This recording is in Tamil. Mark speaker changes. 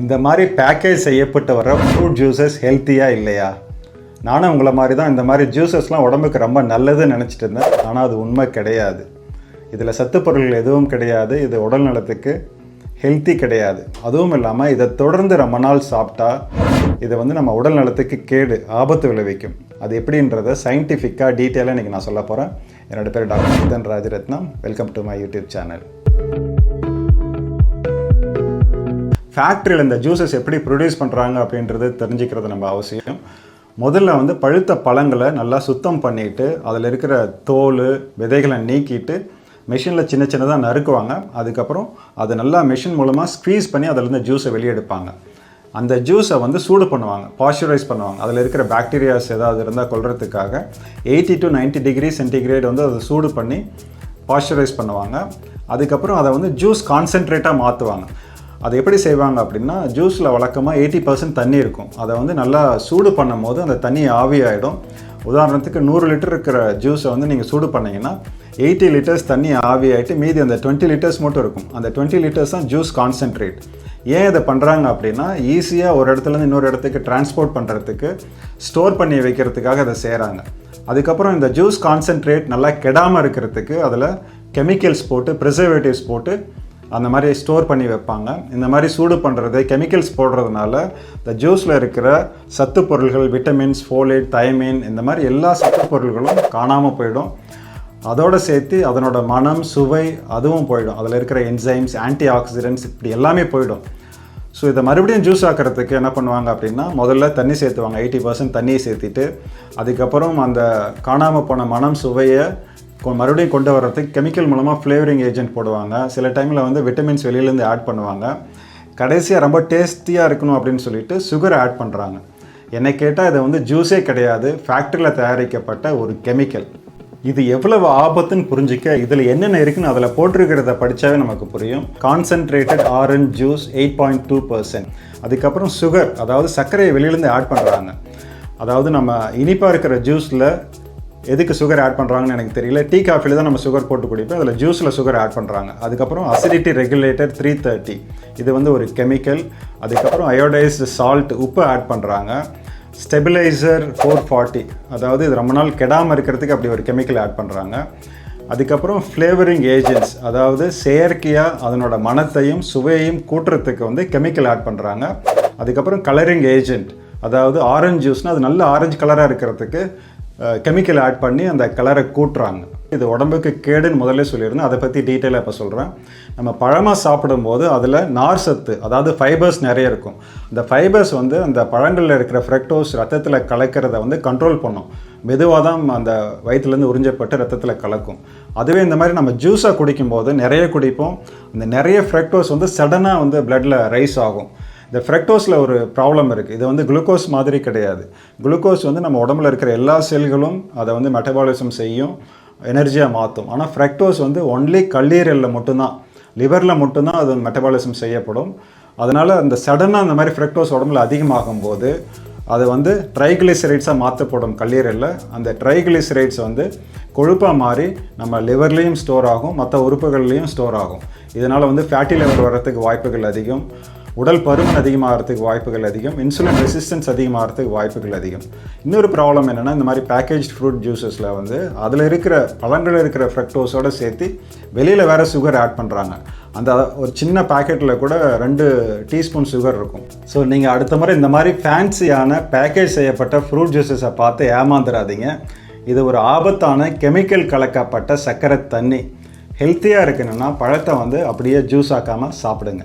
Speaker 1: இந்த மாதிரி பேக்கேஜ் செய்யப்பட்டு வர ஃப்ரூட் ஜூஸஸ் ஹெல்த்தியாக இல்லையா? நானும் உங்களை மாதிரி தான் இந்த மாதிரி ஜூஸஸ்லாம் உடம்புக்கு ரொம்ப நல்லதுன்னு நினச்சிட்டு இருந்தேன். ஆனால் அது உண்மை கிடையாது. இதில் சத்து பொருள்கள் எதுவும் கிடையாது. இது உடல் நலத்துக்கு ஹெல்த்தி கிடையாது. அதுவும் இல்லாமல் இதை தொடர்ந்து ரொம்ப நாள் சாப்பிட்டா இதை நம்ம உடல் நலத்துக்கு கேடு, ஆபத்து விளைவிக்கும். அது எப்படின்றத சயின்டிஃபிக்காக டீட்டெயிலாக இன்றைக்கி நான் சொல்ல போகிறேன். என்னோட பேர் doctor Puthan Rajaratnam. Welcome to my YouTube channel. ஃபேக்ட்ரியில் இந்த ஜூஸஸ் எப்படி ப்ரொடியூஸ் பண்ணுறாங்க அப்படின்றது தெரிஞ்சுக்கிறது நம்ம அவசியம். முதல்ல பழுத்த பழங்களை நல்லா சுத்தம் பண்ணிவிட்டு அதில் இருக்கிற தோல், விதைகளை நீக்கிட்டு மிஷினில் சின்ன சின்னதாக நறுக்குவாங்க. அதுக்கப்புறம் அதை நல்லா மிஷின் மூலமாக ஸ்க்வீஸ் பண்ணி அதிலேருந்து ஜூஸை வெளியெடுப்பாங்க. அந்த ஜூஸை சூடு பண்ணுவாங்க, பாஸ்சரைஸ் பண்ணுவாங்க. அதில் இருக்கிற பாக்டீரியாஸ் ஏதாவது இருந்தால் கொல்றதுக்காக 80 to 90 டிகிரி சென்டிகிரேட் அதை சூடு பண்ணி பாஸ்சரைஸ் பண்ணுவாங்க. அதுக்கப்புறம் அதை ஜூஸ் கான்சென்ட்ரேட்டாக மாற்றுவாங்க. அதை எப்படி செய்வாங்க அப்படின்னா, ஜூஸில் வழக்கமாக 80% தண்ணி இருக்கும். அதை நல்லா சூடு பண்ணும் போது அந்த தண்ணி ஆவியாகிடும். உதாரணத்துக்கு 100 லிட்டர் இருக்கிற ஜூஸை நீங்கள் சூடு பண்ணிங்கன்னா 80 லிட்டர்ஸ் தண்ணி ஆவியாகிட்டு மீதி அந்த 20 லிட்டர்ஸ் மட்டும் இருக்கும். அந்த 20 லிட்டர்ஸ் தான் ஜூஸ் கான்சென்ட்ரேட். ஏன் இதை பண்ணுறாங்க அப்படின்னா, ஈஸியாக ஒரு இடத்துலேருந்து இன்னொரு இடத்துக்கு டிரான்ஸ்போர்ட் பண்ணுறதுக்கு, ஸ்டோர் பண்ணி வைக்கிறதுக்காக அதை செய்கிறாங்க. அதுக்கப்புறம் இந்த ஜூஸ் கான்சென்ட்ரேட் நல்லா கெடாமல் இருக்கிறதுக்கு அதில் கெமிக்கல்ஸ் போட்டு, preservatives போட்டு அந்த மாதிரி ஸ்டோர் பண்ணி வைப்பாங்க. இந்த மாதிரி சூடு பண்ணுறது, கெமிக்கல்ஸ் போடுறதுனால இந்த ஜூஸில் இருக்கிற சத்து பொருள்கள், விட்டமின்ஸ், ஃபோலேட், தயமின், இந்த மாதிரி எல்லா சத்து பொருள்களும் காணாமல் போயிடும். அதோடு சேர்த்து அதனோட மனம், சுவை அதுவும் போயிடும். அதில் இருக்கிற என்சைம்ஸ், ஆன்டி ஆக்சிடென்ட்ஸ் இப்படி எல்லாமே போயிடும். ஸோ இதை மறுபடியும் ஜூஸ் ஆக்கிறதுக்கு என்ன பண்ணுவாங்க அப்படின்னா, முதல்ல தண்ணி சேர்த்துவாங்க. 80% தண்ணியை சேர்த்திட்டு அதுக்கப்புறம் அந்த காணாமல் போன மனம், சுவையை மறுபடியும் கொண்டு வர்றதுக்கு கெமிக்கல் மூலமாக ஃப்ளேவரிங் ஏஜென்ட் போடுவாங்க. சில டைமில் விட்டமின்ஸ் வெளியிலேருந்து ஆட் பண்ணுவாங்க. கடைசியாக ரொம்ப டேஸ்டியாக இருக்கணும் அப்படின்னு சொல்லிட்டு சுகர் ஆட் பண்ணுறாங்க. என்னை கேட்டால் இதை ஜூஸே கிடையாது, ஃபேக்ட்ரியில் தயாரிக்கப்பட்ட ஒரு கெமிக்கல். இது எவ்வளவு ஆபத்துன்னு புரிஞ்சிக்க இதில் என்னென்ன இருக்குன்னு அதில் போட்டிருக்கிறத படித்தாவே நமக்கு புரியும். Concentrated orange juice 8.2%. அதுக்கப்புறம் சுகர், அதாவது சர்க்கரையை வெளியிலேருந்து ஆட் பண்ணுறாங்க. அதாவது நம்ம இனிப்பாக இருக்கிற ஜூஸில் எதுக்கு சுகர் ஆட் பண்ணுறாங்கன்னு எனக்கு தெரியல. டீ காஃபியில் தான் நம்ம சுகர் போட்டு குடிப்போம். அதில் ஜூஸில் சுகர் ஆட் பண்ணுறாங்க. அதுக்கப்புறம் அசிடிட்டி ரெகுலேட்டர் 330, இது ஒரு கெமிக்கல். அதுக்கப்புறம் அயோடைஸ்டு சால்ட், உப்பு ஆட் பண்ணுறாங்க. ஸ்டெபிலைசர் 440, அதாவது இது ரொம்ப நாள் கெடாமல் இருக்கிறதுக்கு அப்படி ஒரு கெமிக்கல் ஆட் பண்ணுறாங்க. அதுக்கப்புறம் ஃப்ளேவரிங் ஏஜென்ட்ஸ், அதாவது செயற்கையாக அதனோட மணத்தையும் சுவையையும் கூட்டுறதுக்கு கெமிக்கல் ஆட் பண்ணுறாங்க. அதுக்கப்புறம் கலரிங் ஏஜென்ட், அதாவது ஆரஞ்சு ஜூஸ்னால் அது நல்ல ஆரஞ்சு கலராக இருக்கிறதுக்கு கெமிக்கல் ஆட் பண்ணி அந்த கலரை கூட்டுறாங்க. இது உடம்புக்கு கேடுன்னு முதல்ல சொல்லியிருந்தேன். அதை பற்றி டீட்டெயிலாக இப்போ சொல்கிறேன். நம்ம பழமாக சாப்பிடும்போது அதில் நார் சத்து, அதாவது ஃபைபர்ஸ் நிறைய இருக்கும். அந்த ஃபைபர்ஸ் அந்த பழங்களில் இருக்கிற ஃப்ரக்டோஸ் ரத்தத்தில் கலக்கிறத கண்ட்ரோல் பண்ணும். மெதுவாக தான் அந்த வயிற்றுலேருந்து உறிஞ்சப்பட்டு ரத்தத்தில் கலக்கும். அதுவே இந்த மாதிரி நம்ம ஜூஸாக குடிக்கும்போது நிறைய குடிப்போம். அந்த நிறைய ஃப்ரக்டோஸ் சடனாக பிளட்டில் ரைஸ் ஆகும். இந்த ஃப்ரக்டோஸில் ஒரு ப்ராப்ளம் இருக்குது. இது குளுக்கோஸ் மாதிரி கிடையாது. குளுக்கோஸ் நம்ம உடம்புல இருக்கிற எல்லா செல்களும் அதை மெட்டபாலிசம் செய்யும், எனர்ஜியாக மாற்றும். ஆனால் ஃப்ரக்டோஸ் ஒன்லி கல்லீரலில் மட்டும்தான், லிவரில் மட்டும்தான் அது மெட்டபாலிசம் செய்யப்படும். அதனால் அந்த சடனாக அந்த மாதிரி ஃப்ரக்டோஸ் உடம்புல அதிகமாகும் போது அது ட்ரைகிளிசரைட்ஸாக மாற்றப்படும் கல்லீரலில். அந்த ட்ரைகிளிசரைட்ஸ் கொழுப்பாக மாறி நம்ம லிவர்லேயும் ஸ்டோர் ஆகும், மற்ற உறுப்புகள்லேயும் ஸ்டோர் ஆகும். இதனால் ஃபேட்டி லிவர் வர்றதுக்கு வாய்ப்புகள் அதிகம், உடல் பருமன் அதிகமாகிறதுக்கு வாய்ப்புகள் அதிகம், இன்சுலின் ரெசிஸ்டன்ஸ் அதிகமாகிறதுக்கு வாய்ப்புகள் அதிகம். இன்னொரு ப்ராப்ளம் என்னென்னா, இந்த மாதிரி பேக்கேஜ் ஃப்ரூட் ஜூஸஸில் அதில் இருக்கிற பழங்கள் இருக்கிற ஃப்ரக்டோஸோடு சேர்த்து வெளியில் வேறு சுகர் ஆட் பண்ணுறாங்க. அந்த ஒரு சின்ன பேக்கெட்டில் கூட 2 டீஸ்பூன் சுகர் இருக்கும். ஸோ நீங்கள் அடுத்த முறை இந்த மாதிரி ஃபேன்சியான பேக்கேஜ் செய்யப்பட்ட ஃப்ரூட் ஜூஸஸை பார்த்து ஏமாந்துடாதீங்க. இது ஒரு ஆபத்தான கெமிக்கல் கலக்கப்பட்ட சர்க்கரை தண்ணி. ஹெல்த்தியாக இருக்கணும்னா பழத்தை அப்படியே ஜூஸ் ஆக்காமல் சாப்பிடுங்க.